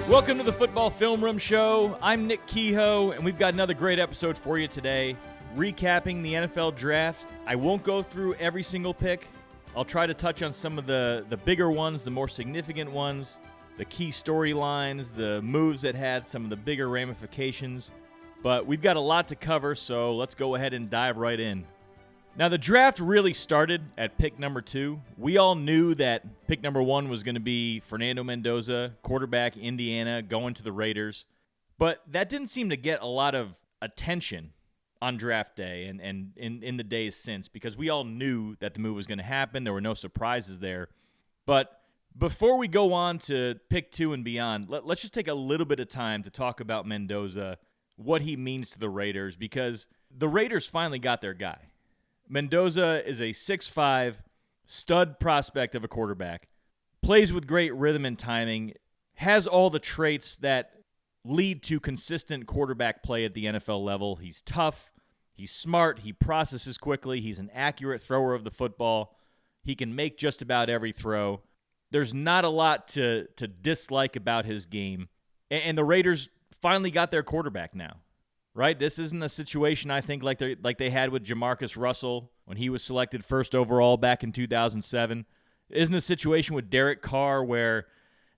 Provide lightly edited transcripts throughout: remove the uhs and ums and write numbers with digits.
Welcome to the Football Film Room Show. I'm Nick Kehoe, and we've got another great episode for you today, recapping the NFL Draft. I won't go through every single pick. I'll try to touch on some of the bigger ones, the more significant ones, the key storylines, the moves that had some of the bigger ramifications. But we've got a lot to cover, so let's go ahead and dive right in. Now, the draft really started at pick number 2. We all knew that pick number 1 was going to be Fernando Mendoza, quarterback, Indiana, going to the Raiders. But that didn't seem to get a lot of attention on draft day and in the days since, because we all knew that the move was going to happen. There were no surprises there. But before we go on to pick 2 and beyond, let's just take a little bit of time to talk about Mendoza, what he means to the Raiders, because the Raiders finally got their guy. Mendoza is a 6'5", stud prospect of a quarterback, plays with great rhythm and timing, has all the traits that lead to consistent quarterback play at the NFL level. He's tough, he's smart, he processes quickly, he's an accurate thrower of the football, he can make just about every throw. There's not a lot to dislike about his game, and the Raiders finally got their quarterback now. Right? This isn't a situation, I think, like they had with Jamarcus Russell when he was selected first overall back in 2007. It isn't a situation with Derek Carr where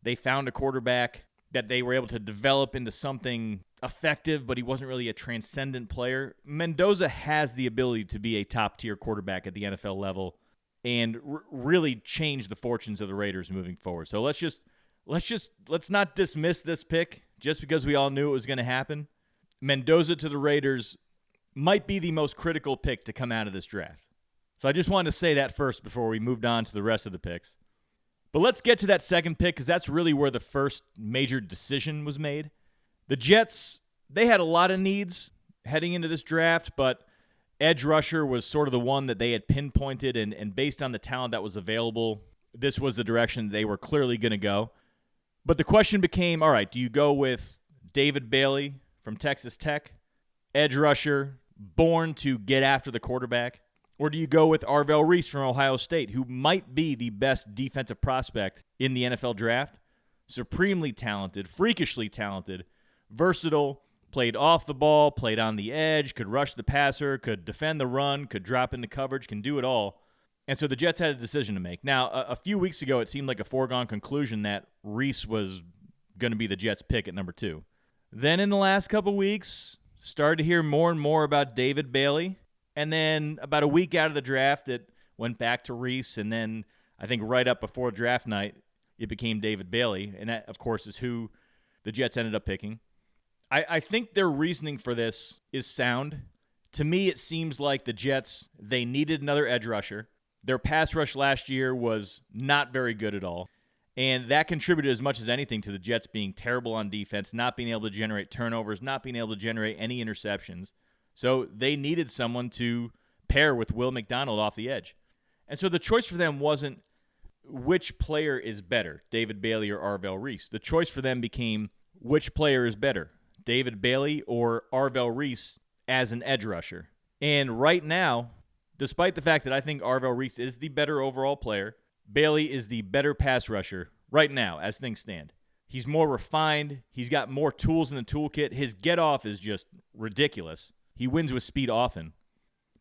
they found a quarterback that they were able to develop into something effective, but he wasn't really a transcendent player. Mendoza has the ability to be a top-tier quarterback at the NFL level and really change the fortunes of the Raiders moving forward. So let's not dismiss this pick just because we all knew it was going to happen. Mendoza to the Raiders might be the most critical pick to come out of this draft. So I just wanted to say that first before we moved on to the rest of the picks. But let's get to that second pick, because that's really where the first major decision was made. The Jets, they had a lot of needs heading into this draft, but edge rusher was sort of the one that they had pinpointed, and based on the talent that was available, this was the direction they were clearly going to go. But the question became, all right, do you go with David Bailey from Texas Tech, edge rusher, born to get after the quarterback? Or do you go with Arvell Reese from Ohio State, who might be the best defensive prospect in the NFL draft? Supremely talented, freakishly talented, versatile, played off the ball, played on the edge, could rush the passer, could defend the run, could drop into coverage, can do it all. And so the Jets had a decision to make. Now, a few weeks ago, it seemed like a foregone conclusion that Reese was going to be the Jets' pick at number 2. Then in the last couple weeks, started to hear more and more about David Bailey. And then about a week out of the draft, it went back to Reese. And then I think right up before draft night, it became David Bailey. And that, of course, is who the Jets ended up picking. I think their reasoning for this is sound. To me, it seems like the Jets, they needed another edge rusher. Their pass rush last year was not very good at all. And that contributed as much as anything to the Jets being terrible on defense, not being able to generate turnovers, not being able to generate any interceptions. So they needed someone to pair with Will McDonald off the edge. And so the choice for them wasn't which player is better, David Bailey or Arvell Reese. The choice for them became which player is better, David Bailey or Arvell Reese as an edge rusher. And right now, despite the fact that I think Arvell Reese is the better overall player, Bailey is the better pass rusher right now as things stand. He's more refined. He's got more tools in the toolkit. His get-off is just ridiculous. He wins with speed often.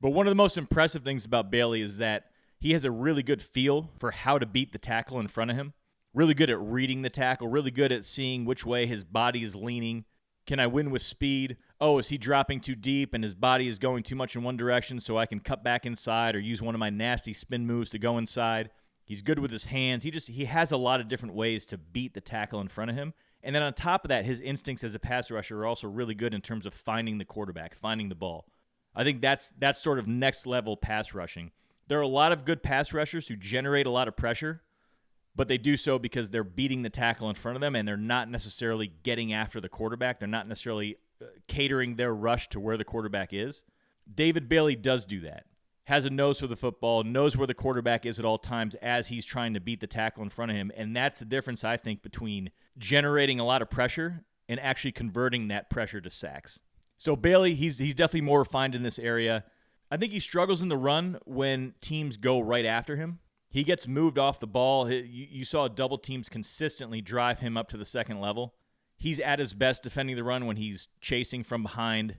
But one of the most impressive things about Bailey is that he has a really good feel for how to beat the tackle in front of him. Really good at reading the tackle. Really good at seeing which way his body is leaning. Can I win with speed? Oh, is he dropping too deep and his body is going too much in one direction so I can cut back inside or use one of my nasty spin moves to go inside? He's good with his hands. He has a lot of different ways to beat the tackle in front of him. And then on top of that, his instincts as a pass rusher are also really good in terms of finding the quarterback, finding the ball. I think that's sort of next level pass rushing. There are a lot of good pass rushers who generate a lot of pressure, but they do so because they're beating the tackle in front of them and they're not necessarily getting after the quarterback. They're not necessarily catering their rush to where the quarterback is. David Bailey does do that. Has a nose for the football, knows where the quarterback is at all times as he's trying to beat the tackle in front of him. And that's the difference, I think, between generating a lot of pressure and actually converting that pressure to sacks. So Bailey, he's definitely more refined in this area. I think he struggles in the run when teams go right after him. He gets moved off the ball. You saw double teams consistently drive him up to the second level. he's at his best defending the run when he's chasing from behind,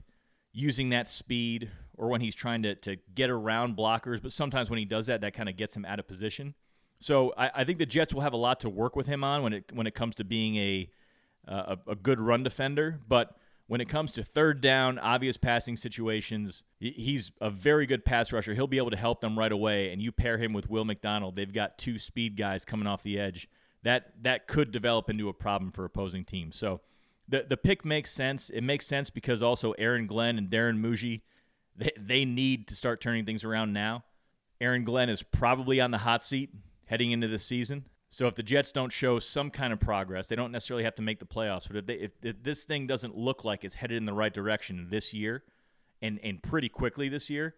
using that speed, or when he's trying to get around blockers. But sometimes when he does that, that kind of gets him out of position. So I think the Jets will have a lot to work with him on when it comes to being a good run defender. But when it comes to third down, obvious passing situations, he's a very good pass rusher. He'll be able to help them right away. And you pair him with Will McDonald, they've got two speed guys coming off the edge. That could develop into a problem for opposing teams. So the pick makes sense. It makes sense because also Aaron Glenn and Darren Muji, they need to start turning things around now. Aaron Glenn is probably on the hot seat heading into this season. So if the Jets don't show some kind of progress, they don't necessarily have to make the playoffs. But if this thing doesn't look like it's headed in the right direction this year, and pretty quickly this year,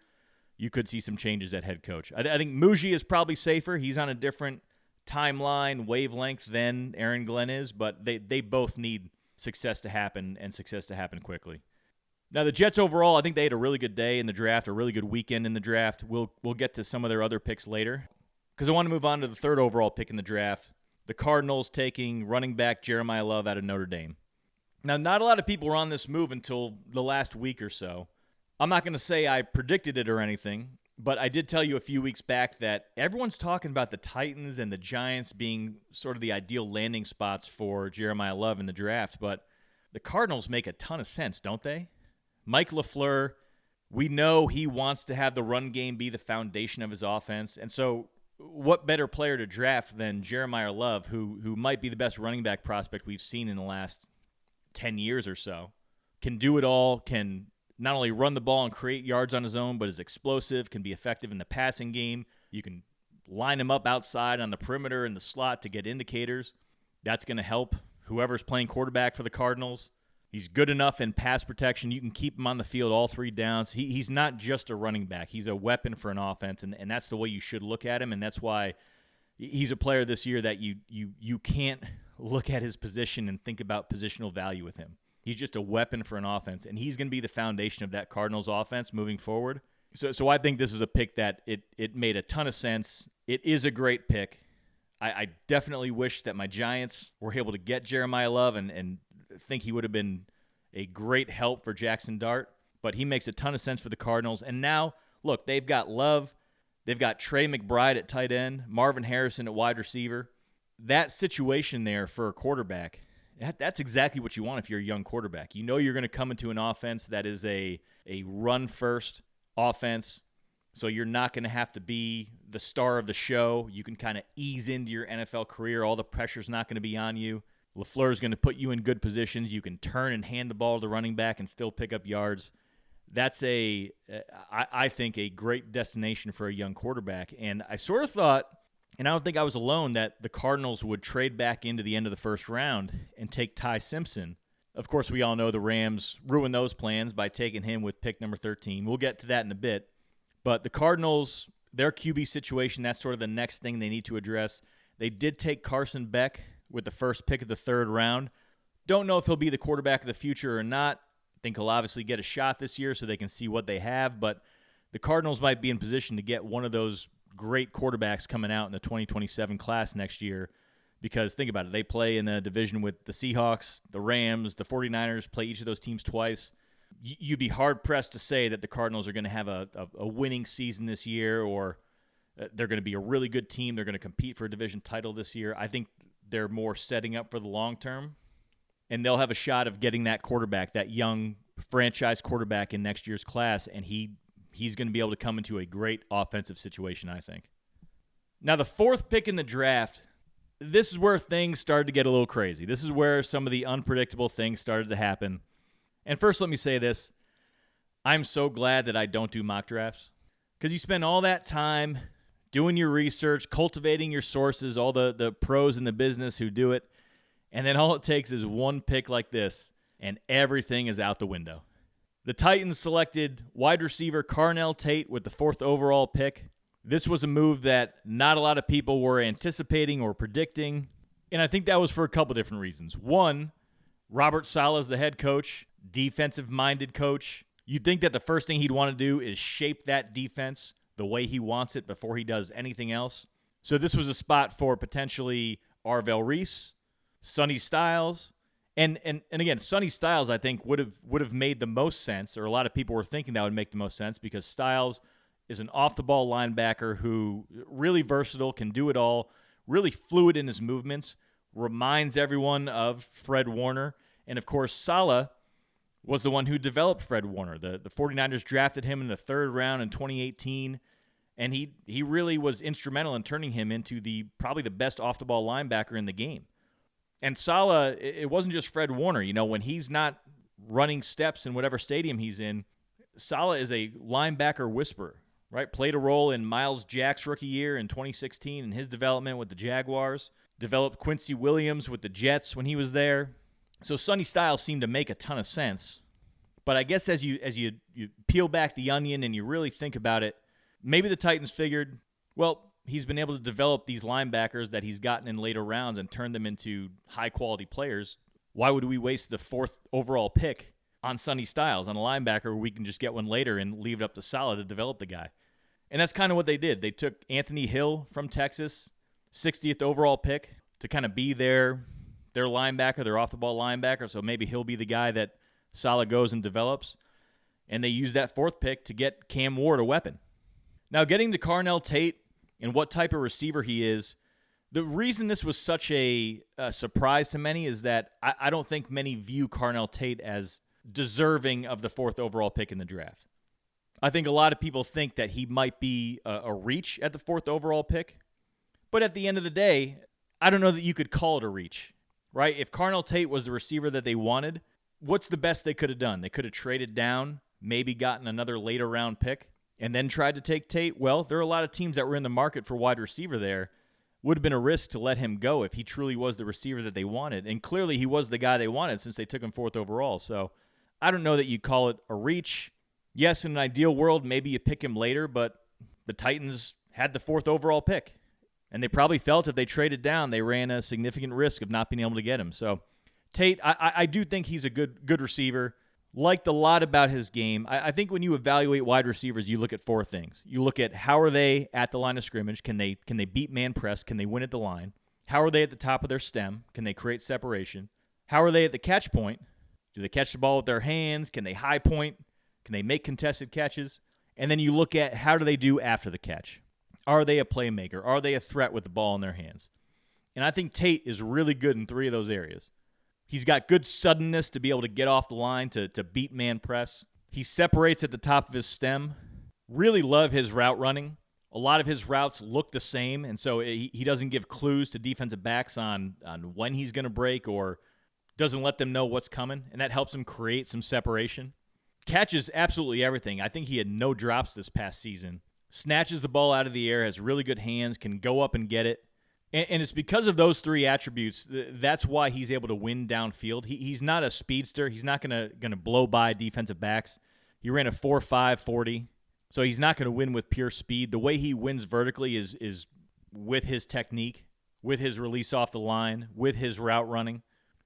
you could see some changes at head coach. I think Muji is probably safer. He's on a different timeline, wavelength than Aaron Glenn is, but they both need success to happen, and success to happen quickly. Now, the Jets overall, I think they had a really good day in the draft, a really good weekend in the draft. We'll get to some of their other picks later, because I want to move on to the third overall pick in the draft. The Cardinals taking running back Jeremiyah Love out of Notre Dame. Now, not a lot of people were on this move until the last week or so. I'm not going to say I predicted it or anything, but I did tell you a few weeks back that everyone's talking about the Titans and the Giants being sort of the ideal landing spots for Jeremiyah Love in the draft, but the Cardinals make a ton of sense, don't they? Mike LaFleur, we know he wants to have the run game be the foundation of his offense, and so what better player to draft than Jeremiyah Love, who might be the best running back prospect we've seen in the last 10 years or so. Can do it all, can not only run the ball and create yards on his own, but is explosive, can be effective in the passing game. You can line him up outside on the perimeter in the slot to get indicators. That's going to help whoever's playing quarterback for the Cardinals. He's good enough in pass protection. You can keep him on the field all three downs. He's not just a running back. He's a weapon for an offense, and that's the way you should look at him, and that's why he's a player this year that you can't look at his position and think about positional value with him. He's just a weapon for an offense, and he's going to be the foundation of that Cardinals offense moving forward. So I think this is a pick that it made a ton of sense. It is a great pick. I definitely wish that my Giants were able to get Jeremiyah Love and think he would have been a great help for Jackson Dart, but he makes a ton of sense for the Cardinals. And now, look, they've got Love, they've got Trey McBride at tight end, Marvin Harrison at wide receiver. That situation there for a quarterback, that's exactly what you want if you're a young quarterback. You know you're going to come into an offense that is a run-first offense, so you're not going to have to be the star of the show. You can kind of ease into your NFL career. All the pressure's not going to be on you. LaFleur is going to put you in good positions. You can turn and hand the ball to the running back and still pick up yards. That's I think, a great destination for a young quarterback. And I sort of thought, and I don't think I was alone, that the Cardinals would trade back into the end of the first round and take Ty Simpson. Of course, we all know the Rams ruined those plans by taking him with pick number 13. We'll get to that in a bit. But the Cardinals, their QB situation, that's sort of the next thing they need to address. They did take Carson Beck with the first pick of the third round. Don't know if he'll be the quarterback of the future or not. I think he'll obviously get a shot this year so they can see what they have, but the Cardinals might be in position to get one of those great quarterbacks coming out in the 2027 class next year, because think about it. They play in the division with the Seahawks, the Rams, the 49ers, play each of those teams twice. You'd be hard-pressed to say that the Cardinals are going to have a winning season this year, or they're going to be a really good team. They're going to compete for a division title this year. I think they're more setting up for the long term, and they'll have a shot of getting that quarterback, that young franchise quarterback in next year's class, and he's going to be able to come into a great offensive situation, I think. Now, the fourth pick in the draft, this is where things started to get a little crazy. This is where some of the unpredictable things started to happen. And first, let me say this. I'm so glad that I don't do mock drafts, because you spend all that time doing your research, cultivating your sources, all the pros in the business who do it, and then all it takes is one pick like this, and everything is out the window. The Titans selected wide receiver Carnell Tate with the fourth overall pick. This was a move that not a lot of people were anticipating or predicting, and I think that was for a couple different reasons. One, Robert Saleh's the head coach, defensive-minded coach. You'd think that the first thing he'd want to do is shape that defense the way he wants it before he does anything else. So this was a spot for potentially Arvell Reese, Sonny Styles, And again, Sonny Styles, I think, would have made the most sense, or a lot of people were thinking that would make the most sense, because Styles is an off-the-ball linebacker who really versatile, can do it all, really fluid in his movements, reminds everyone of Fred Warner. And, of course, Saleh was the one who developed Fred Warner. The 49ers drafted him in the third round in 2018, and he really was instrumental in turning him into probably the best off-the-ball linebacker in the game. And Saleh, it wasn't just Fred Warner. When he's not running steps in whatever stadium he's in, Saleh is a linebacker whisperer, right? Played a role in Myles Jack's rookie year in 2016 in his development with the Jaguars. Developed Quincy Williams with the Jets when he was there. So Sonny Styles seemed to make a ton of sense. But I guess as you peel back the onion and you really think about it, maybe the Titans figured, well, he's been able to develop these linebackers that he's gotten in later rounds and turn them into high-quality players. Why would we waste the 4th overall pick on Sonny Styles, on a linebacker where we can just get one later and leave it up to Saleh to develop the guy? And that's kind of what they did. They took Anthony Hill from Texas, 60th overall pick, to kind of be their linebacker, their off-the-ball linebacker, so maybe he'll be the guy that Saleh goes and develops. And they used that 4th pick to get Cam Ward a weapon. Now, getting to Carnell Tate and what type of receiver he is, the reason this was such a surprise to many is that I don't think many view Carnell Tate as deserving of the 4th overall pick in the draft. I think a lot of people think that he might be a reach at the 4th overall pick. But at the end of the day, I don't know that you could call it a reach, right? If Carnell Tate was the receiver that they wanted, what's the best they could have done? They could have traded down, maybe gotten another later round pick, and then tried to take Tate. Well, there are a lot of teams that were in the market for wide receiver there. Would have been a risk to let him go if he truly was the receiver that they wanted. And clearly he was the guy they wanted since they took him 4th overall. So I don't know that you call it a reach. Yes, in an ideal world, maybe you pick him later, but the Titans had the 4th overall pick. And they probably felt if they traded down, they ran a significant risk of not being able to get him. So Tate, I do think he's a good receiver. Liked a lot about his game. I think when you evaluate wide receivers, you look at 4 things. You look at how are they at the line of scrimmage? Can they beat man press? Can they win at the line? How are they at the top of their stem? Can they create separation? How are they at the catch point? Do they catch the ball with their hands? Can they high point? Can they make contested catches? And then you look at how do they do after the catch? Are they a playmaker? Are they a threat with the ball in their hands? And I think Tate is really good in 3 of those areas. He's got good suddenness to be able to get off the line to beat man press. He separates at the top of his stem. Really love his route running. A lot of his routes look the same, and so he doesn't give clues to defensive backs on when he's going to break or doesn't let them know what's coming, and that helps him create some separation. Catches absolutely everything. I think he had no drops this past season. Snatches the ball out of the air, has really good hands, can go up and get it. And it's because of those 3 attributes, that's why he's able to win downfield. He's not a speedster. He's not gonna blow by defensive backs. He ran a 4.5 40, so he's not going to win with pure speed. The way he wins vertically is with his technique, with his release off the line, with his route running.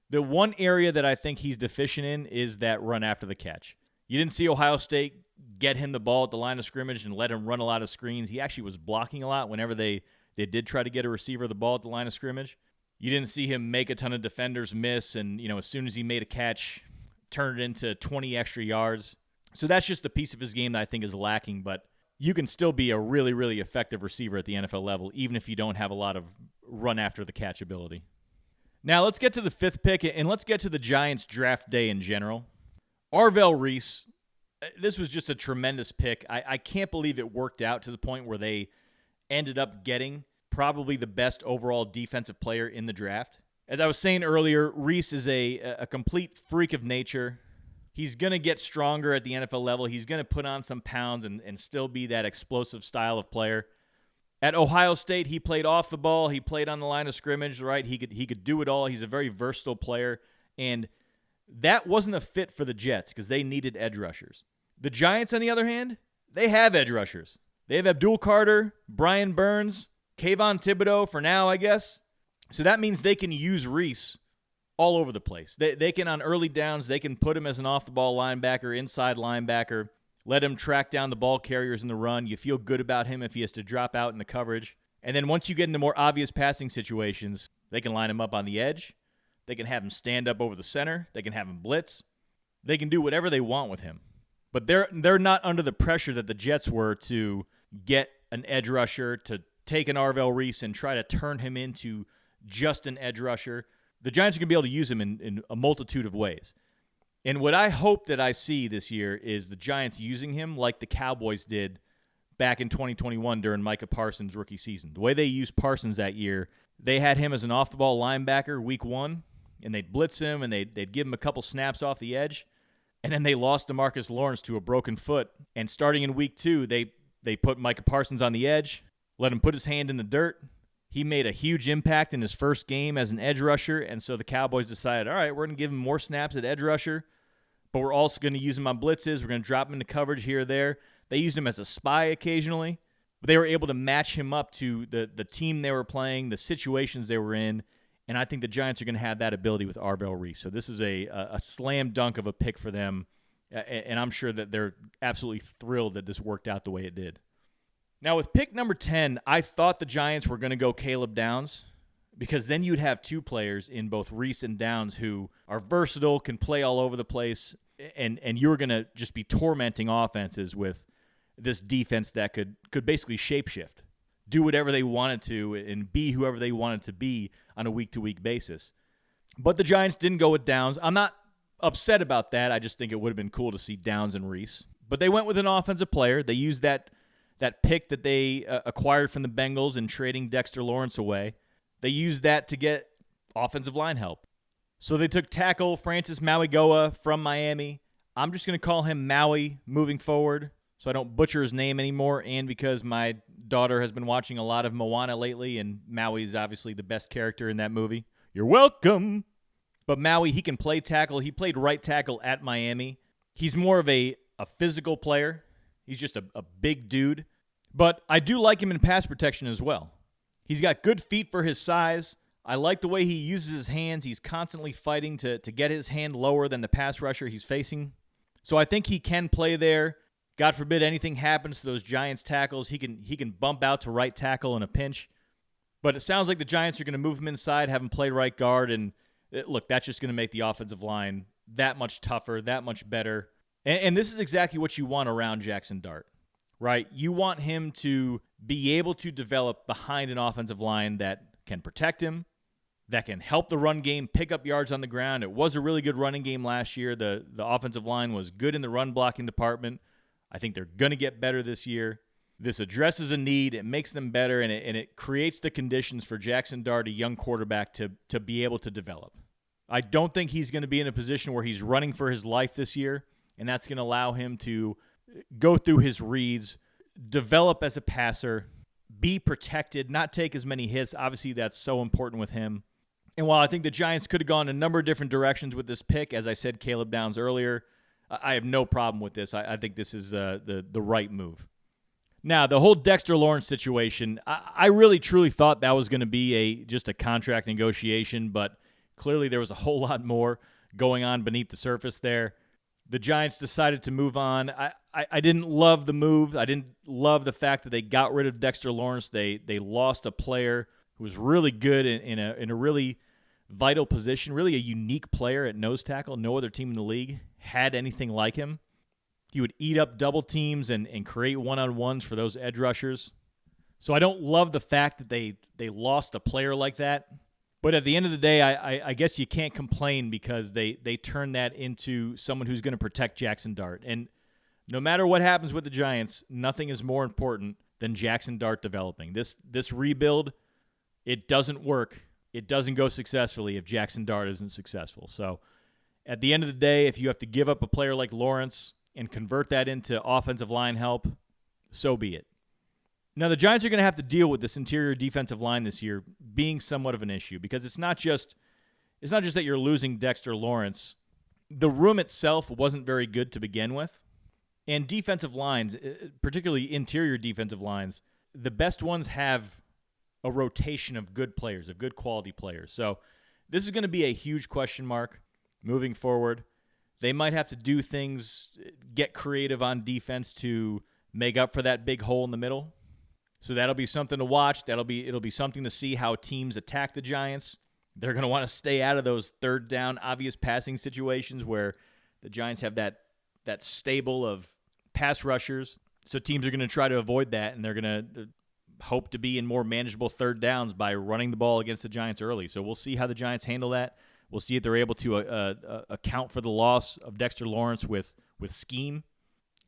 The one area that I think he's deficient in is that run after the catch. You didn't see Ohio State get him the ball at the line of scrimmage and let him run a lot of screens. He actually was blocking a lot whenever they did try to get a receiver the ball at the line of scrimmage. You didn't see him make a ton of defenders miss, and as soon as he made a catch, turn it into 20 extra yards. So that's just the piece of his game that I think is lacking, but you can still be a really, really effective receiver at the NFL level, even if you don't have a lot of run after the catch ability. Now let's get to the 5th pick, and let's get to the Giants draft day in general. Arvell Reese, this was just a tremendous pick. I can't believe it worked out to the point where they ended up getting probably the best overall defensive player in the draft. As I was saying earlier, Reese is a complete freak of nature. He's going to get stronger at the NFL level. He's going to put on some pounds and still be that explosive style of player. At Ohio State, he played off the ball. He played on the line of scrimmage, right? He could do it all. He's a very versatile player. And that wasn't a fit for the Jets because they needed edge rushers. The Giants, on the other hand, they have edge rushers. They have Abdul Carter, Brian Burns, Kayvon Thibodeau for now, I guess. So that means they can use Reese all over the place. They can, on early downs, they can put him as an off-the-ball linebacker, inside linebacker, let him track down the ball carriers in the run. You feel good about him if he has to drop out in the coverage. And then once you get into more obvious passing situations, they can line him up on the edge. They can have him stand up over the center. They can have him blitz. They can do whatever they want with him. But they're not under the pressure that the Jets were to get an edge rusher, to take an Arvell Reese and try to turn him into just an edge rusher. The Giants are going to be able to use him in a multitude of ways. And what I hope that I see this year is the Giants using him like the Cowboys did back in 2021 during Micah Parsons' rookie season. The way they used Parsons that year, they had him as an off-the-ball linebacker week 1, and they'd blitz him, and they'd give him a couple snaps off the edge, and then they lost DeMarcus Lawrence to a broken foot. And starting in week 2, they put Micah Parsons on the edge, let him put his hand in the dirt. He made a huge impact in his first game as an edge rusher, and so the Cowboys decided, all right, we're going to give him more snaps at edge rusher, but we're also going to use him on blitzes. We're going to drop him into coverage here or there. They used him as a spy occasionally, but they were able to match him up to the team they were playing, the situations they were in, and I think the Giants are going to have that ability with Arvell Reese. So this is a slam dunk of a pick for them, and I'm sure that they're absolutely thrilled that this worked out the way it did. Now, with pick number 10, I thought the Giants were going to go Caleb Downs because then you'd have two players in both Reese and Downs who are versatile, can play all over the place, and you were going to just be tormenting offenses with this defense that could basically shapeshift, do whatever they wanted to, and be whoever they wanted to be on a week-to-week basis. But the Giants didn't go with Downs. I'm not upset about that. I just think it would have been cool to see Downs and Reese. But they went with an offensive player. They used that pick that they acquired from the Bengals in trading Dexter Lawrence away. They used that to get offensive line help. So they took tackle Francis Mauigoa from Miami. I'm just going to call him Maui moving forward so I don't butcher his name anymore, and because my daughter has been watching a lot of Moana lately, and Maui is obviously the best character in that movie. You're welcome. But Maui, he can play tackle. He played right tackle at Miami. He's more of a physical player. He's just a big dude. But I do like him in pass protection as well. He's got good feet for his size. I like the way he uses his hands. He's constantly fighting to get his hand lower than the pass rusher he's facing. So I think he can play there. God forbid anything happens to those Giants tackles. He can bump out to right tackle in a pinch. But it sounds like the Giants are going to move him inside, have him play right guard, and look, that's just going to make the offensive line that much tougher, that much better. And this is exactly what you want around Jackson Dart, right? You want him to be able to develop behind an offensive line that can protect him, that can help the run game, pick up yards on the ground. It was a really good running game last year. The offensive line was good in the run blocking department. I think they're going to get better this year. This addresses a need. It makes them better, and it creates the conditions for Jackson Dart, a young quarterback, to be able to develop. I don't think he's going to be in a position where he's running for his life this year, and that's going to allow him to go through his reads, develop as a passer, be protected, not take as many hits. Obviously, that's so important with him. And while I think the Giants could have gone a number of different directions with this pick, as I said, Caleb Downs earlier, I have no problem with this. I think this is the right move. Now, the whole Dexter Lawrence situation, I really truly thought that was going to be just a contract negotiation, but clearly there was a whole lot more going on beneath the surface there. The Giants decided to move on. I didn't love the move. I didn't love the fact that they got rid of Dexter Lawrence. They lost a player who was really good in a really vital position, really a unique player at nose tackle. No other team in the league had anything like him. He would eat up double teams and create one-on-ones for those edge rushers. So I don't love the fact that they lost a player like that. But at the end of the day, I guess you can't complain because they turned that into someone who's going to protect Jackson Dart. And no matter what happens with the Giants, nothing is more important than Jackson Dart developing. This rebuild, it doesn't work. It doesn't go successfully if Jackson Dart isn't successful. So at the end of the day, if you have to give up a player like Lawrence and convert that into offensive line help, so be it. Now, the Giants are going to have to deal with this interior defensive line this year being somewhat of an issue because it's not just that you're losing Dexter Lawrence. The room itself wasn't very good to begin with. And defensive lines, particularly interior defensive lines, the best ones have a rotation of good players, of good quality players. So this is going to be a huge question mark moving forward. They might have to do things, get creative on defense to make up for that big hole in the middle. So that'll be something to watch. It'll be something to see how teams attack the Giants. They're going to want to stay out of those third down, obvious passing situations where the Giants have that stable of pass rushers. So teams are going to try to avoid that, and they're going to hope to be in more manageable third downs by running the ball against the Giants early. So we'll see how the Giants handle that. We'll see if they're able to account for the loss of Dexter Lawrence with scheme,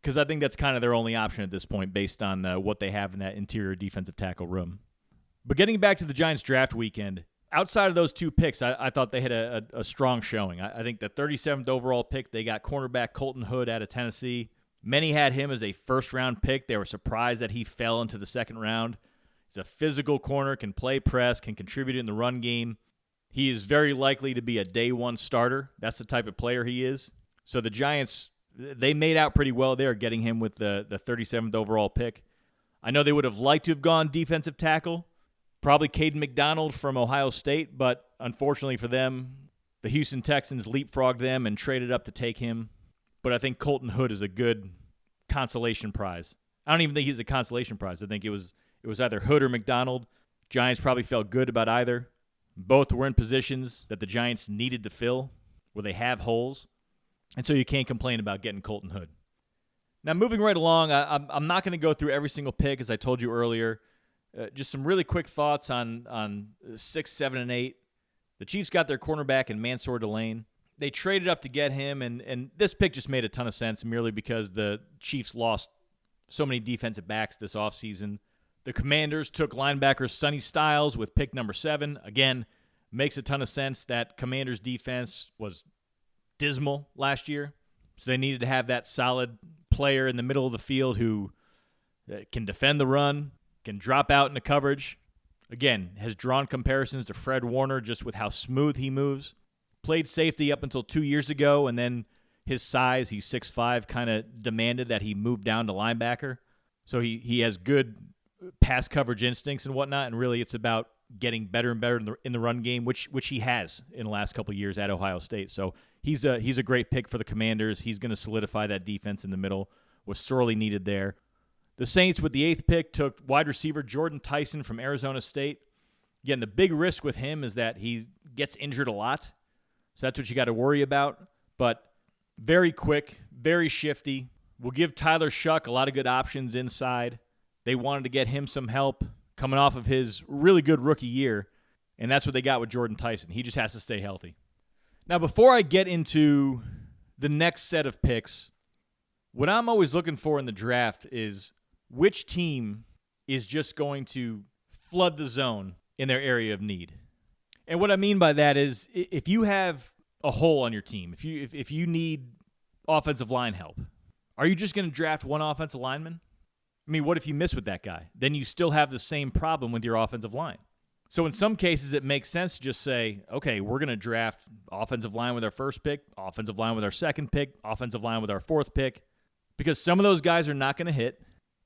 because I think that's kind of their only option at this point based on what they have in that interior defensive tackle room. But getting back to the Giants draft weekend, outside of those two picks, I thought they had a strong showing. I think the 37th overall pick, they got cornerback Colton Hood out of Tennessee. Many had him as a first-round pick. They were surprised that he fell into the second round. He's a physical corner, can play press, can contribute in the run game. He is very likely to be a day one starter. That's the type of player he is. So the Giants, they made out pretty well there getting him with the 37th overall pick. I know they would have liked to have gone defensive tackle, probably Caden McDonald from Ohio State, but unfortunately for them, the Houston Texans leapfrogged them and traded up to take him. But I think Colton Hood is a good consolation prize. I don't even think he's a consolation prize. I think it was either Hood or McDonald. Giants probably felt good about either. Both were in positions that the Giants needed to fill, where they have holes. And so you can't complain about getting Colton Hood. Now, moving right along, I'm not going to go through every single pick, as I told you earlier. Just some really quick thoughts on 6, 7, and 8. The Chiefs got their cornerback in Mansour Delane. They traded up to get him, and this pick just made a ton of sense merely because the Chiefs lost so many defensive backs this offseason. The Commanders took linebacker Sonny Styles with pick number 7. Again, makes a ton of sense. That Commanders defense was dismal last year, so they needed to have that solid player in the middle of the field who can defend the run, can drop out into coverage. Again, has drawn comparisons to Fred Warner just with how smooth he moves. Played safety up until 2 years ago, and then his size, he's 6'5", kind of demanded that he move down to linebacker. So he has good pass coverage instincts and whatnot, and really it's about getting better and better in the run game, which he has in the last couple of years at Ohio State. So he's a great pick for the Commanders. He's going to solidify that defense in the middle. Was sorely needed there. The Saints, with the 8th pick, took wide receiver Jordan Tyson from Arizona State. Again, the big risk with him is that he gets injured a lot. So that's what you got to worry about. But very quick, very shifty. Will give Tyler Shuck a lot of good options inside. They wanted to get him some help coming off of his really good rookie year, and that's what they got with Jordan Tyson. He just has to stay healthy. Now, before I get into the next set of picks, what I'm always looking for in the draft is which team is just going to flood the zone in their area of need. And what I mean by that is if you have a hole on your team, if you need offensive line help, are you just going to draft one offensive lineman? I mean, what if you miss with that guy? Then you still have the same problem with your offensive line. So in some cases, it makes sense to just say, okay, we're going to draft offensive line with our first pick, offensive line with our second pick, offensive line with our fourth pick, because some of those guys are not going to hit.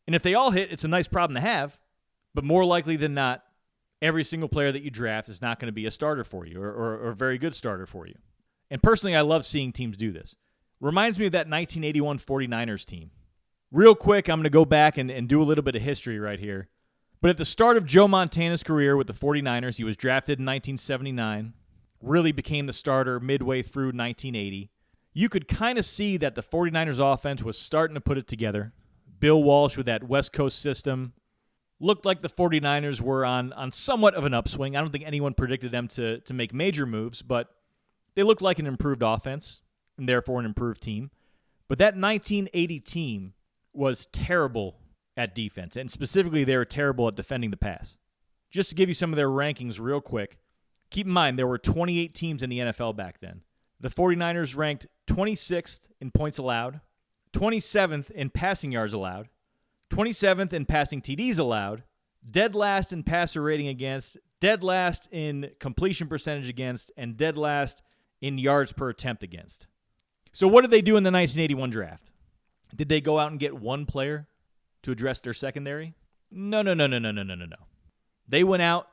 And if they all hit, it's a nice problem to have, but more likely than not, every single player that you draft is not going to be a starter for you or a very good starter for you. And personally, I love seeing teams do this. Reminds me of that 1981 49ers team. Real quick, I'm going to go back and do a little bit of history right here. But at the start of Joe Montana's career with the 49ers, he was drafted in 1979, really became the starter midway through 1980. You could kind of see that the 49ers offense was starting to put it together. Bill Walsh with that West Coast system. Looked like the 49ers were on somewhat of an upswing. I don't think anyone predicted them to make major moves, but they looked like an improved offense and therefore an improved team. But that 1980 team was terrible at defense, and specifically they were terrible at defending the pass. Just to give you some of their rankings real quick, keep in mind there were 28 teams in the NFL back then. The 49ers ranked 26th in points allowed, 27th in passing yards allowed, 27th in passing TDs allowed, dead last in passer rating against, dead last in completion percentage against, and dead last in yards per attempt against. So what did they do in the 1981 draft? Did they go out and get one player to address their secondary? No. They went out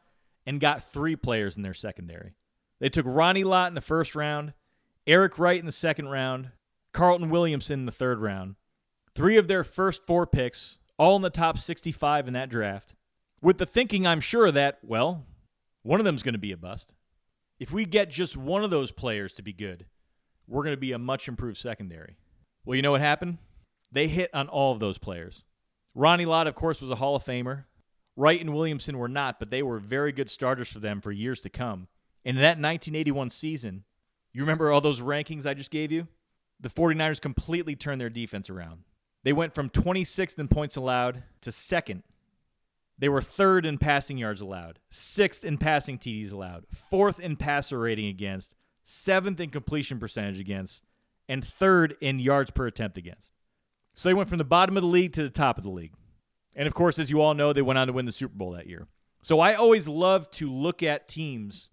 and got 3 players in their secondary. They took Ronnie Lott in the first round, Eric Wright in the second round, Carlton Williamson in the third round. 3 of their first 4 picks, all in the top 65 in that draft, with the thinking, I'm sure, that, well, one of them's going to be a bust. If we get just one of those players to be good, we're going to be a much improved secondary. Well, you know what happened? They hit on all of those players. Ronnie Lott, of course, was a Hall of Famer. Wright and Williamson were not, but they were very good starters for them for years to come. And in that 1981 season, you remember all those rankings I just gave you? The 49ers completely turned their defense around. They went from 26th in points allowed to 2nd. They were 3rd in passing yards allowed, 6th in passing TDs allowed, 4th in passer rating against, 7th in completion percentage against, and 3rd in yards per attempt against. So they went from the bottom of the league to the top of the league. And of course, as you all know, they went on to win the Super Bowl that year. So I always love to look at teams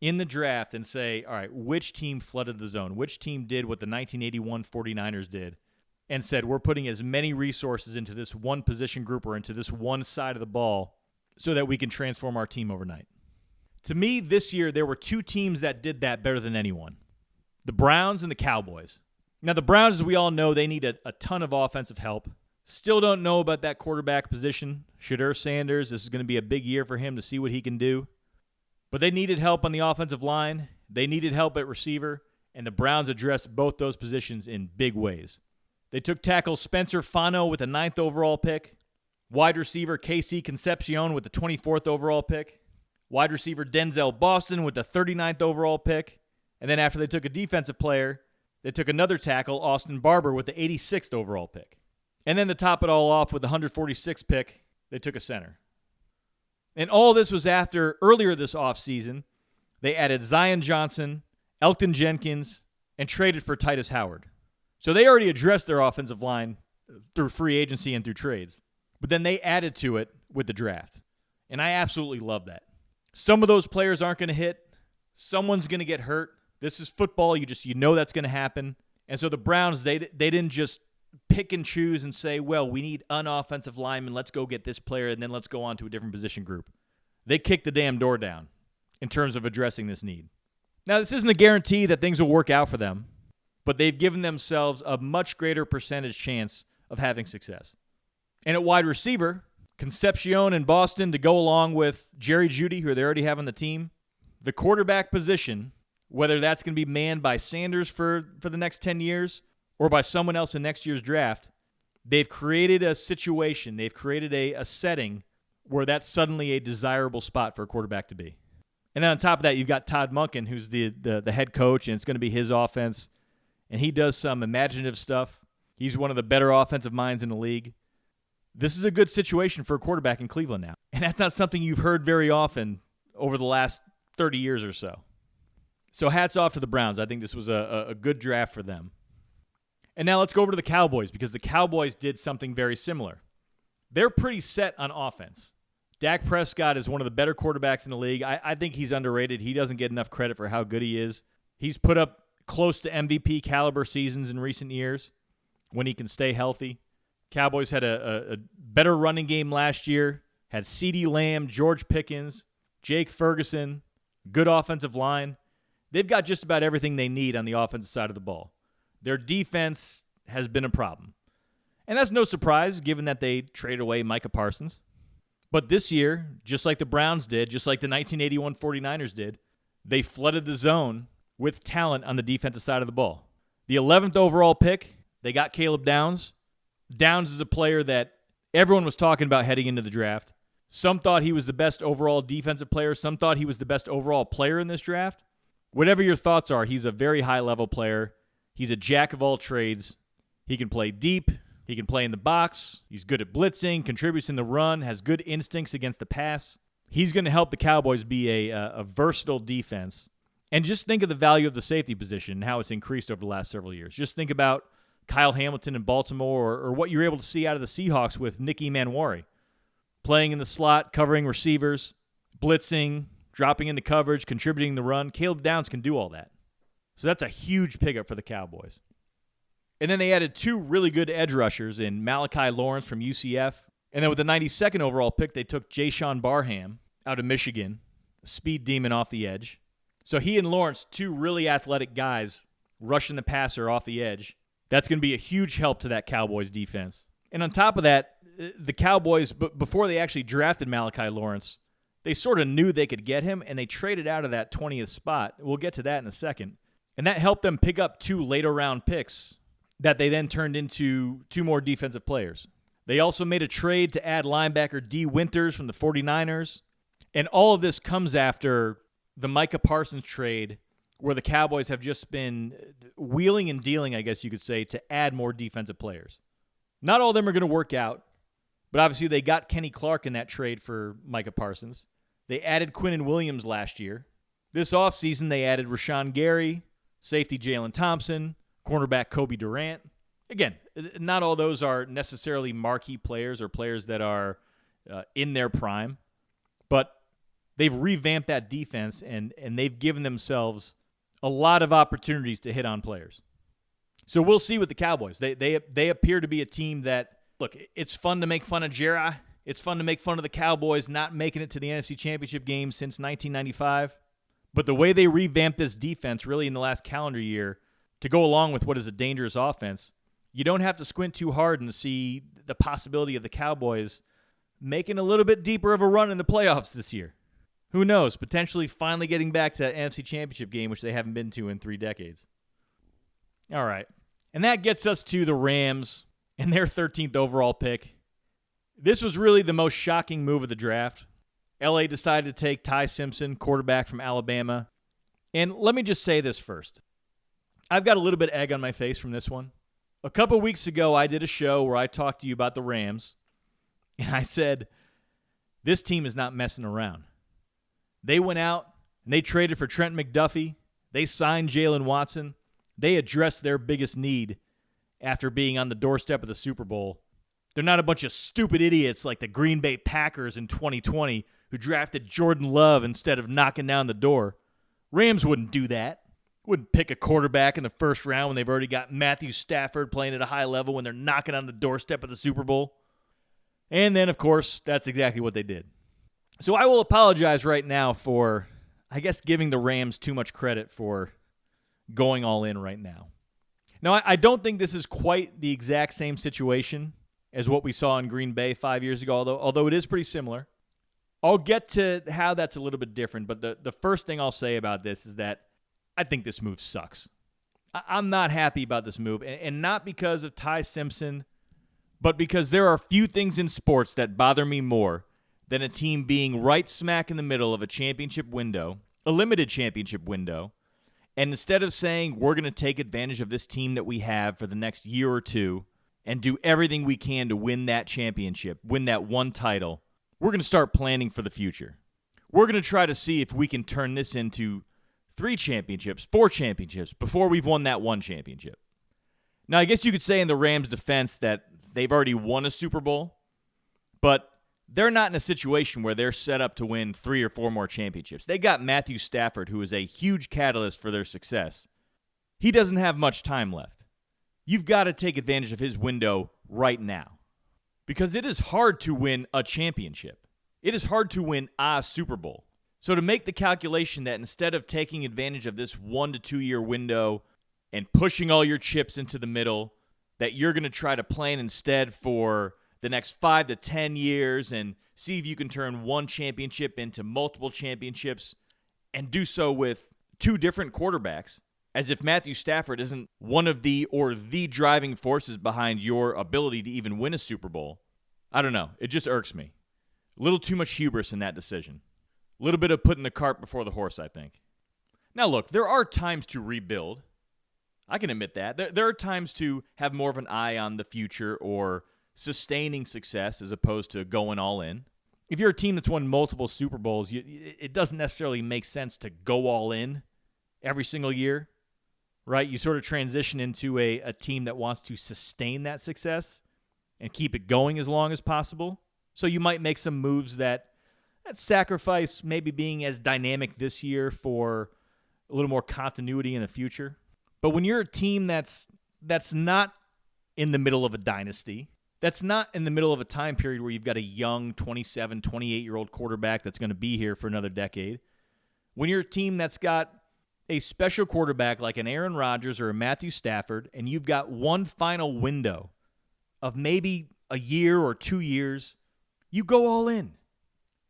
in the draft and say, all right, which team flooded the zone? Which team did what the 1981 49ers did and said, we're putting as many resources into this one position group or into this one side of the ball so that we can transform our team overnight. To me, this year, there were 2 teams that did that better than anyone. The Browns and the Cowboys. Now, the Browns, as we all know, they need a ton of offensive help. Still don't know about that quarterback position. Shadur Sanders, this is going to be a big year for him to see what he can do. But they needed help on the offensive line. They needed help at receiver, and the Browns addressed both those positions in big ways. They took tackle Spencer Fano with the 9th overall pick, wide receiver Casey Concepcion with the 24th overall pick, wide receiver Denzel Boston with the 39th overall pick, and then after they took a defensive player, they took another tackle, Austin Barber, with the 86th overall pick. And then to top it all off with the 146th pick, they took a center. And all this was after, earlier this offseason, they added Zion Johnson, Elton Jenkins, and traded for Titus Howard. So they already addressed their offensive line through free agency and through trades. But then they added to it with the draft. And I absolutely love that. Some of those players aren't going to hit. Someone's going to get hurt. This is football. You know that's going to happen. And so the Browns, they didn't just pick and choose and say, well, we need an offensive lineman. Let's go get this player, and then let's go on to a different position group. They kicked the damn door down in terms of addressing this need. Now, this isn't a guarantee that things will work out for them, but they've given themselves a much greater percentage chance of having success. And at wide receiver, Concepcion and Boston to go along with Jerry Jeudy, who they already have on the team. The quarterback position, whether that's going to be manned by Sanders for the next 10 years or by someone else in next year's draft, they've created a situation, they've created a setting where that's suddenly a desirable spot for a quarterback to be. And then on top of that, you've got Todd Monken, who's the head coach, and it's going to be his offense. And he does some imaginative stuff. He's one of the better offensive minds in the league. This is a good situation for a quarterback in Cleveland now. And that's not something you've heard very often over the last 30 years or so. So hats off to the Browns. I think this was a good draft for them. And now let's go over to the Cowboys, because the Cowboys did something very similar. They're pretty set on offense. Dak Prescott is one of the better quarterbacks in the league. I think he's underrated. He doesn't get enough credit for how good he is. He's put up close to MVP caliber seasons in recent years when he can stay healthy. Cowboys had a better running game last year, had CeeDee Lamb, George Pickens, Jake Ferguson, good offensive line. They've got just about everything they need on the offensive side of the ball. Their defense has been a problem. And that's no surprise, given that they traded away Micah Parsons. But this year, just like the Browns did, just like the 1981 49ers did, they flooded the zone with talent on the defensive side of the ball. The 11th overall pick, they got Caleb Downs. Downs is a player that everyone was talking about heading into the draft. Some thought he was the best overall defensive player. Some thought he was the best overall player in this draft. Whatever your thoughts are, he's a very high-level player. He's a jack of all trades. He can play deep. He can play in the box. He's good at blitzing, contributes in the run, has good instincts against the pass. He's going to help the Cowboys be a versatile defense. And just think of the value of the safety position and how it's increased over the last several years. Just think about Kyle Hamilton in Baltimore or what you're able to see out of the Seahawks with Nicky Manwari. Playing in the slot, covering receivers, blitzing, dropping into coverage, contributing the run. Caleb Downs can do all that. So that's a huge pickup for the Cowboys. And then they added 2 really good edge rushers in Malachi Lawrence from UCF. And then with the 92nd overall pick, they took Jayshon Barham out of Michigan, a speed demon off the edge. So he and Lawrence, 2 really athletic guys, rushing the passer off the edge. That's going to be a huge help to that Cowboys defense. And on top of that, the Cowboys, before they actually drafted Malachi Lawrence, They sort of knew they could get him, and they traded out of that 20th spot. We'll get to that in a second. And that helped them pick up 2 later-round picks that they then turned into 2 more defensive players. They also made a trade to add linebacker D. Winters from the 49ers. And all of this comes after the Micah Parsons trade, where the Cowboys have just been wheeling and dealing, I guess you could say, to add more defensive players. Not all of them are going to work out, but obviously they got Kenny Clark in that trade for Micah Parsons. They added Quinnen Williams last year. This offseason, they added Rashawn Gary, safety Jalen Thompson, cornerback Kobe Durant. Again, not all those are necessarily marquee players or players that are in their prime, but they've revamped that defense, and they've given themselves a lot of opportunities to hit on players. So we'll see with the Cowboys. They appear to be a team that, look, it's fun to make fun of Jerry. It's fun to make fun of the Cowboys not making it to the NFC Championship game since 1995. But the way they revamped this defense really in the last calendar year to go along with what is a dangerous offense, you don't have to squint too hard and see the possibility of the Cowboys making a little bit deeper of a run in the playoffs this year. Who knows? Potentially finally getting back to that NFC Championship game, which they haven't been to in 3 decades. All right. And that gets us to the Rams and their 13th overall pick. This was really the most shocking move of the draft. LA decided to take Ty Simpson, quarterback from Alabama. And let me just say this first. I've got a little bit of egg on my face from this one. A couple weeks ago, I did a show where I talked to you about the Rams, and I said, this team is not messing around. They went out, and they traded for Trent McDuffie. They signed Jalen Watson. They addressed their biggest need after being on the doorstep of the Super Bowl. They're not a bunch of stupid idiots like the Green Bay Packers in 2020 who drafted Jordan Love instead of knocking down the door. Rams wouldn't do that. Wouldn't pick a quarterback in the first round when they've already got Matthew Stafford playing at a high level when they're knocking on the doorstep of the Super Bowl. And then, of course, that's exactly what they did. So I will apologize right now for, I guess, giving the Rams too much credit for going all in right now. Now, I don't think this is quite the exact same situation as what we saw in Green Bay 5 years ago, although it is pretty similar. I'll get to how that's a little bit different, but the first thing I'll say about this is that I think this move sucks. I'm not happy about this move, and not because of Ty Simpson, but because there are few things in sports that bother me more than a team being right smack in the middle of a championship window, a limited championship window, and instead of saying we're going to take advantage of this team that we have for the next year or two and do everything we can to win that championship, win that one title, we're going to start planning for the future. We're going to try to see if we can turn this into 3 championships, 4 championships before we've won that one championship. Now, I guess you could say in the Rams' defense that they've already won a Super Bowl, but they're not in a situation where they're set up to win 3 or 4 more championships. They got Matthew Stafford, who is a huge catalyst for their success. He doesn't have much time left. You've got to take advantage of his window right now, because it is hard to win a championship. It is hard to win a Super Bowl. So to make the calculation that instead of taking advantage of this 1 to 2 year window and pushing all your chips into the middle, that you're going to try to plan instead for the next 5 to 10 years and see if you can turn one championship into multiple championships and do so with 2 different quarterbacks, as if Matthew Stafford isn't one of the driving forces behind your ability to even win a Super Bowl. I don't know. It just irks me. A little too much hubris in that decision. A little bit of putting the cart before the horse, I think. Now, look, there are times to rebuild. I can admit that. There are times to have more of an eye on the future or sustaining success as opposed to going all in. If you're a team that's won multiple Super Bowls, it doesn't necessarily make sense to go all in every single year, right? You sort of transition into a team that wants to sustain that success and keep it going as long as possible. So you might make some moves that sacrifice maybe being as dynamic this year for a little more continuity in the future. But when you're a team that's not in the middle of a dynasty, that's not in the middle of a time period where you've got a young 27, 28-year-old quarterback that's going to be here for another decade, when you're a team that's got a special quarterback like an Aaron Rodgers or a Matthew Stafford, and you've got one final window of maybe a year or 2 years, you go all in.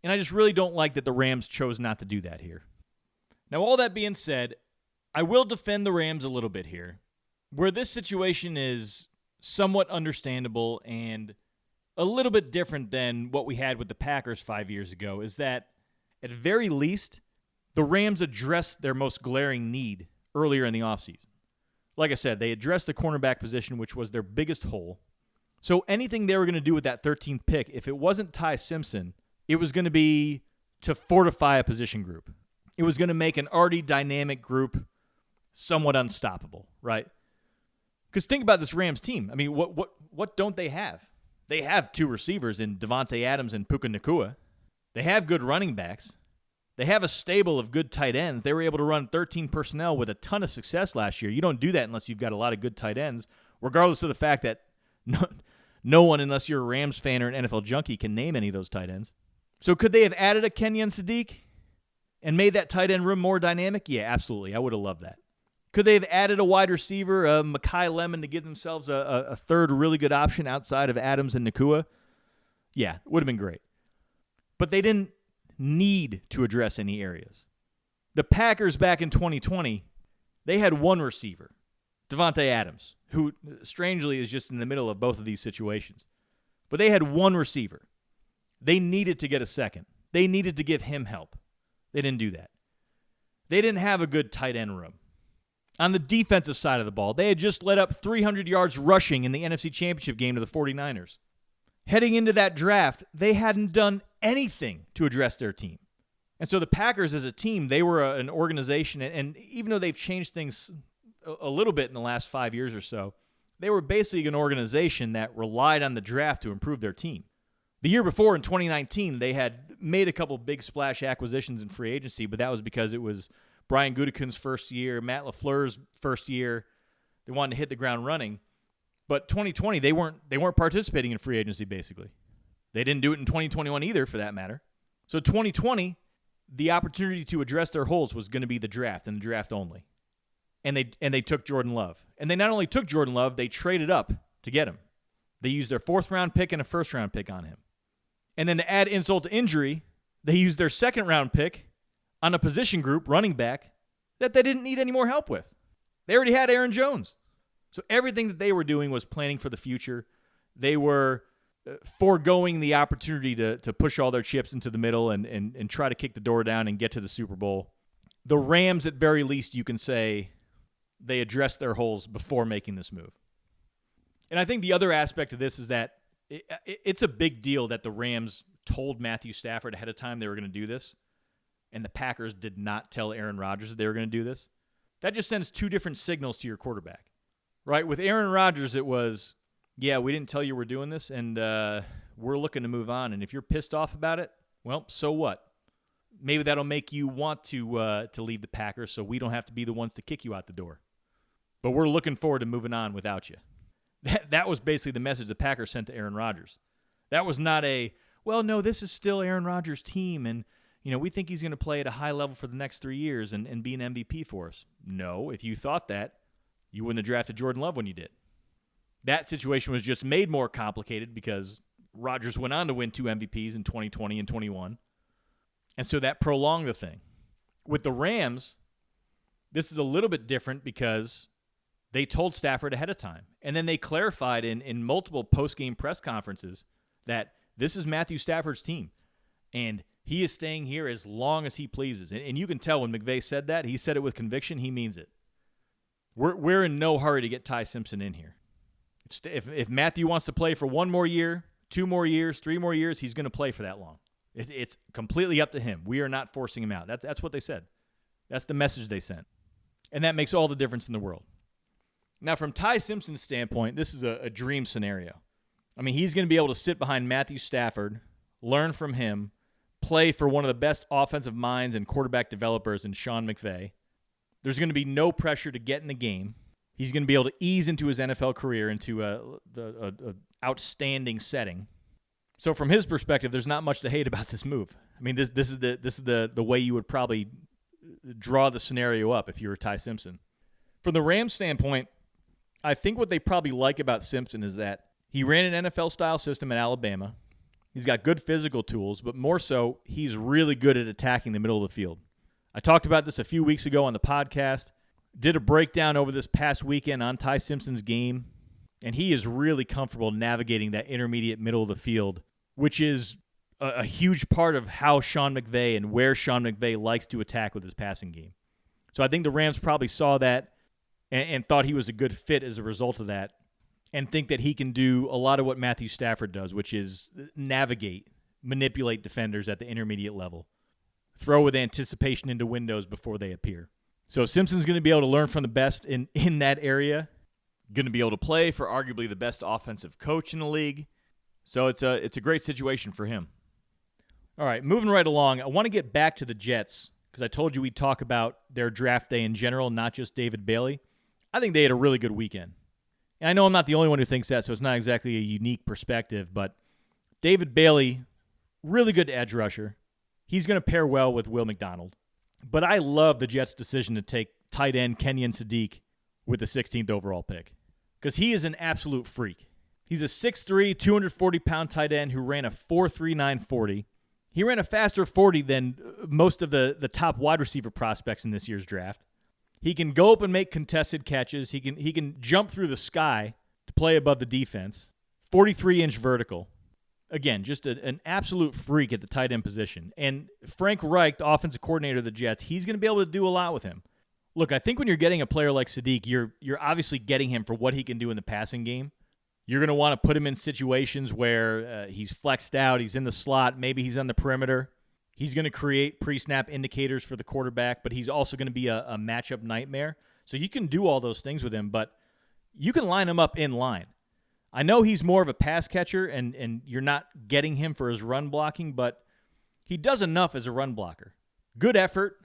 And I just really don't like that the Rams chose not to do that here. Now, all that being said, I will defend the Rams a little bit here, where this situation is somewhat understandable and a little bit different than what we had with the Packers 5 years ago, is that at very least, the Rams addressed their most glaring need earlier in the offseason. Like I said, they addressed the cornerback position, which was their biggest hole. So anything they were going to do with that 13th pick, if it wasn't Ty Simpson, it was going to be to fortify a position group. It was going to make an already dynamic group somewhat unstoppable, right? Because think about this Rams team. I mean, what don't they have? They have two receivers in Devontae Adams and Puka Nacua. They have good running backs. They have a stable of good tight ends. They were able to run 13 personnel with a ton of success last year. You don't do that unless you've got a lot of good tight ends, regardless of the fact that no one, unless you're a Rams fan or an NFL junkie, can name any of those tight ends. So could they have added a Kenyon Sadiq and made that tight end room more dynamic? Yeah, absolutely. I would have loved that. Could they have added a wide receiver, Mekhi Lemon, to give themselves a third really good option outside of Adams and Nacua? Yeah, would have been great. But they didn't need to address any areas. The Packers back in 2020, they had one receiver, Devontae Adams, who strangely is just in the middle of both of these situations. But they had one receiver. They needed to get a second. They needed to give him help. They didn't do that. They didn't have a good tight end room. On the defensive side of the ball, they had just let up 300 yards rushing in the NFC Championship game to the 49ers. Heading into that draft, they hadn't done anything to address their team. And so the Packers as a team, they were an organization, and even though they've changed things a little bit in the last 5 years or so, they were basically an organization that relied on the draft to improve their team. The year before, in 2019, they had made a couple big splash acquisitions in free agency, but that was because it was Brian Gutekunst's first year, Matt LaFleur's first year. They wanted to hit the ground running. But 2020, they weren't participating in free agency, basically. They didn't do it in 2021 either, for that matter. So 2020, the opportunity to address their holes was going to be the draft, and the draft only. And they took Jordan Love. And they not only took Jordan Love, they traded up to get him. They used their 4th-round pick and a 1st-round pick on him. And then to add insult to injury, they used their 2nd-round pick on a position group, running back, that they didn't need any more help with. They already had Aaron Jones. So everything that they were doing was planning for the future. They were foregoing the opportunity to push all their chips into the middle and try to kick the door down and get to the Super Bowl. The Rams, at very least, you can say they addressed their holes before making this move. And I think the other aspect of this is that it's a big deal that the Rams told Matthew Stafford ahead of time they were going to do this, and the Packers did not tell Aaron Rodgers that they were going to do this. That just sends two different signals to your quarterback, right? With Aaron Rodgers, it was, yeah, we didn't tell you we're doing this, and we're looking to move on. And if you're pissed off about it, well, so what? Maybe that'll make you want to leave the Packers so we don't have to be the ones to kick you out the door. But we're looking forward to moving on without you. That was basically the message the Packers sent to Aaron Rodgers. That was not well, no, this is still Aaron Rodgers' team, and we think he's going to play at a high level for the next 3 years and be an MVP for us. No, if you thought that, you wouldn't have drafted Jordan Love when you did. That situation was just made more complicated because Rodgers went on to win 2 MVPs in 2020 and 21. And so that prolonged the thing. With the Rams, this is a little bit different because they told Stafford ahead of time. And then they clarified in multiple post-game press conferences that this is Matthew Stafford's team. And he is staying here as long as he pleases. And you can tell when McVay said that, he said it with conviction, he means it. We're in no hurry to get Ty Simpson in here. If Matthew wants to play for 1 more year, 2 more years, 3 more years, he's going to play for that long. It's completely up to him. We are not forcing him out. That's what they said. That's the message they sent. And that makes all the difference in the world. Now, from Ty Simpson's standpoint, this is a dream scenario. I mean, he's going to be able to sit behind Matthew Stafford, learn from him, play for one of the best offensive minds and quarterback developers in Sean McVay. There's going to be no pressure to get in the game. He's going to be able to ease into his NFL career into a outstanding setting. So from his perspective, there's not much to hate about this move. I mean, this is the way you would probably draw the scenario up if you were Ty Simpson. From the Rams standpoint, I think what they probably like about Simpson is that he ran an NFL-style system at Alabama. He's got good physical tools, but more so, he's really good at attacking the middle of the field. I talked about this a few weeks ago on the podcast. Did a breakdown over this past weekend on Ty Simpson's game, and he is really comfortable navigating that intermediate middle of the field, which is a huge part of how Sean McVay and where Sean McVay likes to attack with his passing game. So I think the Rams probably saw that and thought he was a good fit as a result of that, and think that he can do a lot of what Matthew Stafford does, which is navigate, manipulate defenders at the intermediate level, throw with anticipation into windows before they appear. So Simpson's going to be able to learn from the best in that area, going to be able to play for arguably the best offensive coach in the league. So it's a great situation for him. All right, moving right along, I want to get back to the Jets because I told you we'd talk about their draft day in general, not just David Bailey. I think they had a really good weekend. And I know I'm not the only one who thinks that, so it's not exactly a unique perspective, but David Bailey, really good edge rusher. He's going to pair well with Will McDonald. But I love the Jets' decision to take tight end Kenyon Sadiq with the 16th overall pick because he is an absolute freak. He's a 6'3", 240-pound tight end who ran a 4.39 40. He ran a faster 40 than most of the top wide receiver prospects in this year's draft. He can go up and make contested catches. He can jump through the sky to play above the defense. 43-inch vertical. Again, just an absolute freak at the tight end position. And Frank Reich, the offensive coordinator of the Jets, he's going to be able to do a lot with him. Look, I think when you're getting a player like Sadiq, you're obviously getting him for what he can do in the passing game. You're going to want to put him in situations where he's flexed out, he's in the slot, maybe he's on the perimeter. He's going to create pre-snap indicators for the quarterback, but he's also going to be a matchup nightmare. So you can do all those things with him, but you can line him up in line. I know he's more of a pass catcher, and you're not getting him for his run blocking, but he does enough as a run blocker. Good effort.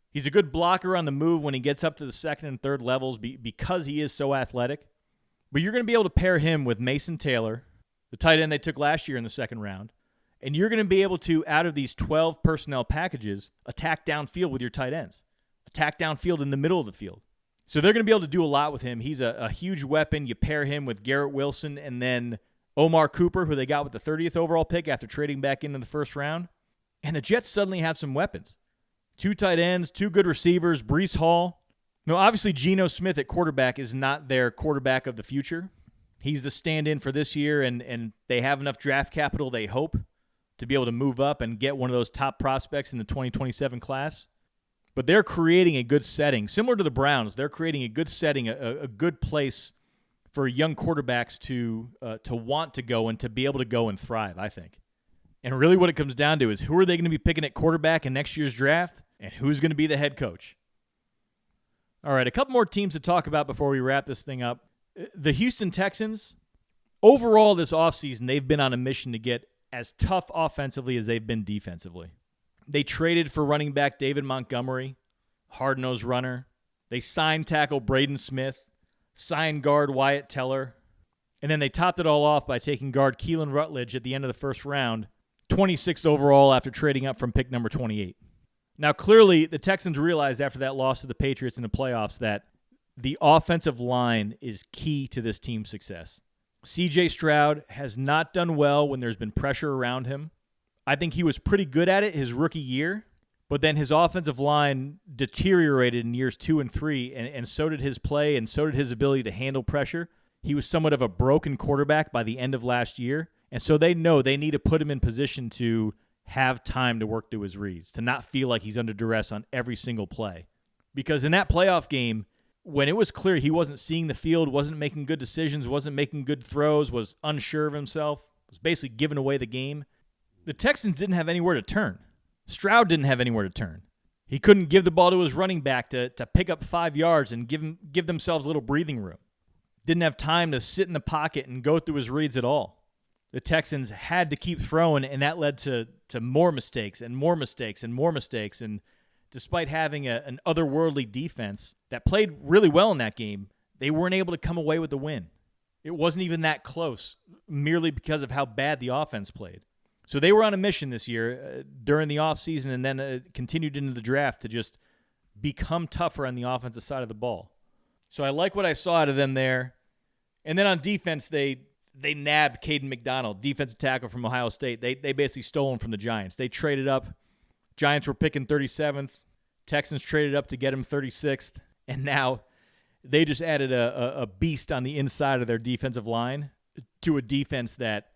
He's a good blocker on the move when he gets up to the second and third levels because he is so athletic. But you're going to be able to pair him with Mason Taylor, the tight end they took last year in the second round, and you're going to be able to, out of these 12 personnel packages, attack downfield with your tight ends. Attack downfield in the middle of the field. So they're going to be able to do a lot with him. He's a huge weapon. You pair him with Garrett Wilson and then Omar Cooper, who they got with the 30th overall pick after trading back into the first round. And the Jets suddenly have some weapons. 2 tight ends, 2 good receivers, Breece Hall. No, obviously Geno Smith at quarterback is not their quarterback of the future. He's the stand-in for this year, and they have enough draft capital, they hope, to be able to move up and get one of those top prospects in the 2027 class. But they're creating a good setting. Similar to the Browns, they're creating a good setting, a good place for young quarterbacks to want to go and to be able to go and thrive, I think. And really what it comes down to is who are they going to be picking at quarterback in next year's draft and who's going to be the head coach. All right, a couple more teams to talk about before we wrap this thing up. The Houston Texans, overall this offseason, they've been on a mission to get as tough offensively as they've been defensively. They traded for running back David Montgomery, hard-nosed runner. They signed tackle Braden Smith, signed guard Wyatt Teller, and then they topped it all off by taking guard Keelan Rutledge at the end of the first round, 26th overall after trading up from pick number 28. Now, clearly, the Texans realized after that loss to the Patriots in the playoffs that the offensive line is key to this team's success. C.J. Stroud has not done well when there's been pressure around him. I think he was pretty good at it his rookie year, but then his offensive line deteriorated in years 2 and 3, and so did his play and so did his ability to handle pressure. He was somewhat of a broken quarterback by the end of last year, and so they know they need to put him in position to have time to work through his reads, to not feel like he's under duress on every single play. Because in that playoff game, when it was clear he wasn't seeing the field, wasn't making good decisions, wasn't making good throws, was unsure of himself, was basically giving away the game, the Texans didn't have anywhere to turn. Stroud didn't have anywhere to turn. He couldn't give the ball to his running back to pick up 5 yards and give themselves a little breathing room. Didn't have time to sit in the pocket and go through his reads at all. The Texans had to keep throwing, and that led to more mistakes and more mistakes and more mistakes. And despite having an otherworldly defense that played really well in that game, they weren't able to come away with the win. It wasn't even that close, merely because of how bad the offense played. So they were on a mission this year during the offseason and then continued into the draft to just become tougher on the offensive side of the ball. So I like what I saw out of them there. And then on defense, they they nabbed Caden McDonald, defensive tackle from Ohio State. They basically stole him from the Giants. They traded up. Giants were picking 37th. Texans traded up to get him 36th. And now they just added a beast on the inside of their defensive line to a defense that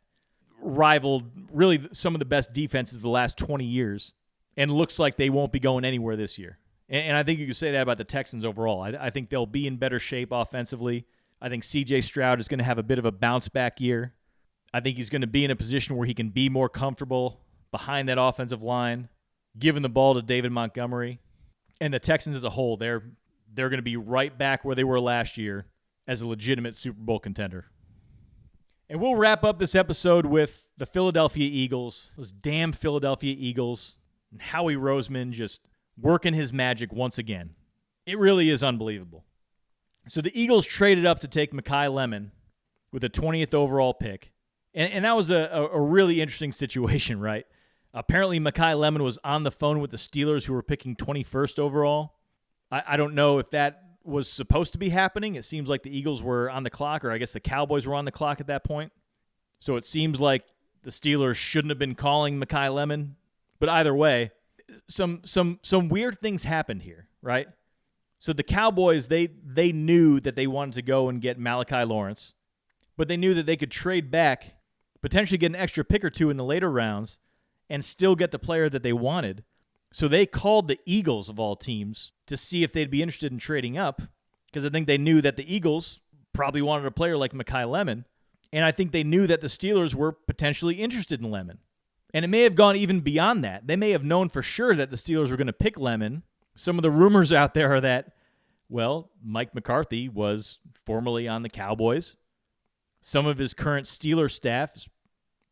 rivaled really some of the best defenses of the last 20 years and looks like they won't be going anywhere this year. And I think you can say that about the Texans overall. I think they'll be in better shape offensively. I think C.J. Stroud is going to have a bit of a bounce-back year. I think he's going to be in a position where he can be more comfortable behind that offensive line, giving the ball to David Montgomery. And the Texans as a whole, they're going to be right back where they were last year as a legitimate Super Bowl contender. And we'll wrap up this episode with the Philadelphia Eagles, those damn Philadelphia Eagles, and Howie Roseman just working his magic once again. It really is unbelievable. So the Eagles traded up to take Mekhi Lemon with a 20th overall pick. And that was a really interesting situation, right? Apparently Mekhi Lemon was on the phone with the Steelers who were picking 21st overall. I don't know if that was supposed to be happening. It seems like the Eagles were on the clock, or I guess the Cowboys were on the clock at that point. So it seems like the Steelers shouldn't have been calling Mekhi Lemon. But either way, some weird things happened here, right? So the Cowboys, they knew that they wanted to go and get Malachi Lawrence, but they knew that they could trade back, potentially get an extra pick or two in the later rounds, and still get the player that they wanted. So they called the Eagles, of all teams, to see if they'd be interested in trading up, because I think they knew that the Eagles probably wanted a player like Mekhi Lemon, and I think they knew that the Steelers were potentially interested in Lemon. And it may have gone even beyond that. They may have known for sure that the Steelers were going to pick Lemon. Some of the rumors out there are that, well, Mike McCarthy was formerly on the Cowboys. Some of his current Steelers staff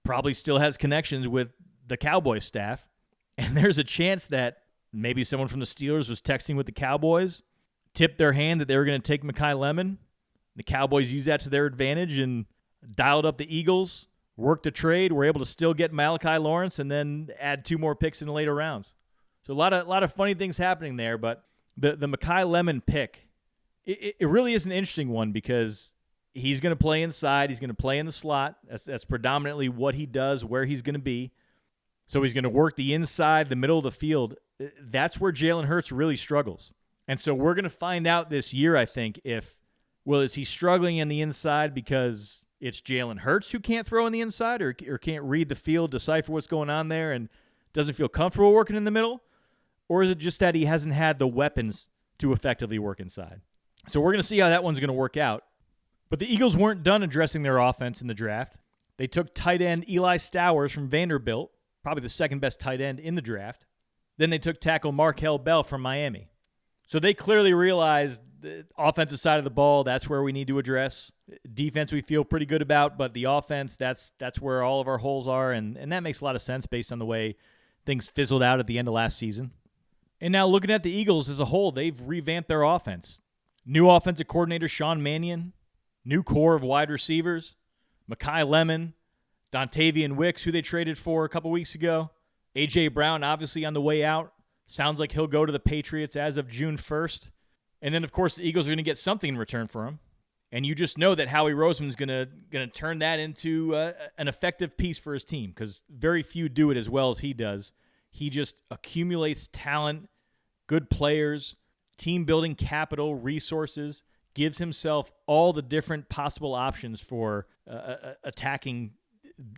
probably still has connections with the Cowboys staff. And there's a chance that maybe someone from the Steelers was texting with the Cowboys, tipped their hand that they were going to take Mekhi Lemon. The Cowboys used that to their advantage and dialed up the Eagles, worked a trade, were able to still get Malachi Lawrence, and then add 2 more picks in the later rounds. So a lot of funny things happening there, but the Mekhi Lemon pick, it really is an interesting one because he's going to play inside. He's going to play in the slot. That's predominantly what he does, where he's going to be. So he's going to work the inside, the middle of the field. That's where Jalen Hurts really struggles. And so we're going to find out this year, I think, is he struggling in the inside because it's Jalen Hurts who can't throw in the inside or can't read the field, decipher what's going on there, and doesn't feel comfortable working in the middle? Or is it just that he hasn't had the weapons to effectively work inside? So we're going to see how that one's going to work out. But the Eagles weren't done addressing their offense in the draft. They took tight end Eli Stowers from Vanderbilt, probably the second best tight end in the draft. Then they took tackle Markel Bell from Miami. So they clearly realized the offensive side of the ball, that's where we need to address. Defense we feel pretty good about, but the offense, that's where all of our holes are, and that makes a lot of sense based on the way things fizzled out at the end of last season. And now looking at the Eagles as a whole, they've revamped their offense. New offensive coordinator Sean Mannion, new core of wide receivers, Mekhi Lemon, Dontavian Wicks, who they traded for a couple weeks ago, A.J. Brown obviously on the way out. Sounds like he'll go to the Patriots as of June 1st. And then, of course, the Eagles are going to get something in return for him. And you just know that Howie Roseman is going to turn that into an effective piece for his team because very few do it as well as he does. He just accumulates talent, good players, team-building capital, resources, gives himself all the different possible options for attacking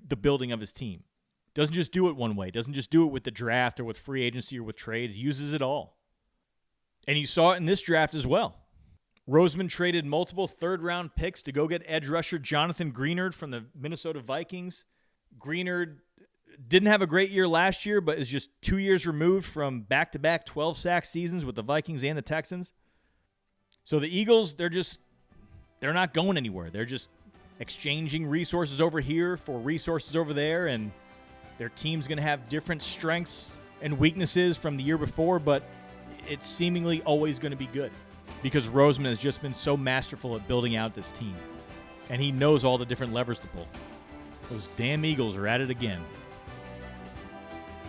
the building of his team. Doesn't just do it one way. Doesn't just do it with the draft or with free agency or with trades. Uses it all. And you saw it in this draft as well. Roseman traded multiple third-round picks to go get edge rusher Jonathan Greenard from the Minnesota Vikings. Greenard didn't have a great year last year, but is just 2 years removed from back-to-back 12-sack seasons with the Vikings and the Texans. So the Eagles, they're not going anywhere. They're just exchanging resources over here for resources over there, and their team's going to have different strengths and weaknesses from the year before, but it's seemingly always going to be good because Roseman has just been so masterful at building out this team, and he knows all the different levers to pull. Those damn Eagles are at it again.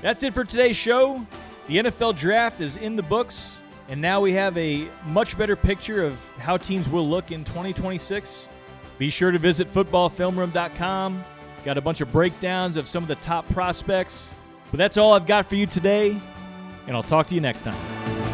That's it for today's show. The NFL Draft is in the books, and now we have a much better picture of how teams will look in 2026. Be sure to visit footballfilmroom.com. Got a bunch of breakdowns of some of the top prospects. But that's all I've got for you today, and I'll talk to you next time.